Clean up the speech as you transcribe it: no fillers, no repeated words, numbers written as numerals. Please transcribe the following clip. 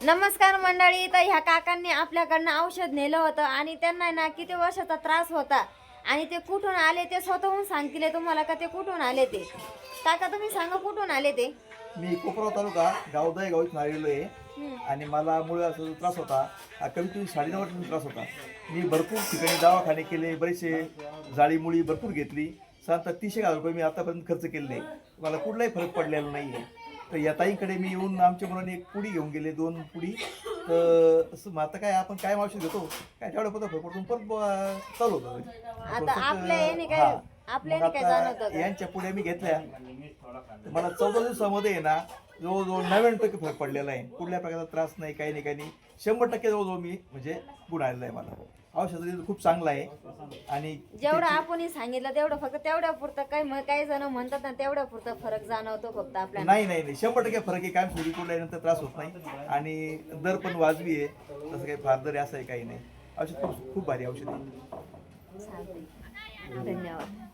नमस्कार मंडळी. तर ह्या काकांनी आपल्याकडनं औषध नेलं होतं आणि त्यांना ना किती वर्षाचा त्रास होता आणि ते कुठून आले ते स्वतःहून सांगतील तुम्हाला का ते कुठून आले ते. काका तुम्ही सांगा कुठून आले ते. मी कोपराव तालुका गावदाई गावीत आलेलो आहे आणि मला मुळे असा जो त्रास होता हा कमीत कमी 9.5 वर्षाचा त्रास होता. मी भरपूर ठिकाणी दवाखाने केले, बरेचसे जाळीमुळी भरपूर घेतली. साधारणतः 300,000 रुपये मी आतापर्यंत खर्च केले. मला कुठलाही फरक पडलेला नाही आहे. तर या ताईंकडे मी येऊन आमच्या मुलांनी एक पुडी घेऊन गेले, 2 पुडी. तर असं आता काय आपण काय औषध घेतो काय तेवढं पत्र फरक पडून परत चालू होतं. आता आपल्या याने काय काय जाणवतं का? यांच्या पुढे मी घेतल्या तर मला 14 दिवसामध्ये आहे ना जवळजवळ 99% फरक पडलेला आहे. कुठल्या प्रकारचा त्रास नाही, काही नाही, काही नाही. 100% जवळजवळ मी म्हणजे गुण आलेला आहे मला. औषध खूप चांगलं आहे आणि जेवढं आपण सांगितलं तेवढं फक्त तेवढ्या पुरतं काही जण म्हणतात ना तेवढ्या पुरतं फरक जाणवतो फक्त आपल्याला. नाही नाही नाही 100% फरक आहे. काय सुरू कुठल्यानंतर त्रास होत नाही आणि दर पण वाजवी आहे. तसं काही फार दर असं आहे काही नाही. औषध खूप भारी औषध आहे. धन्यवाद.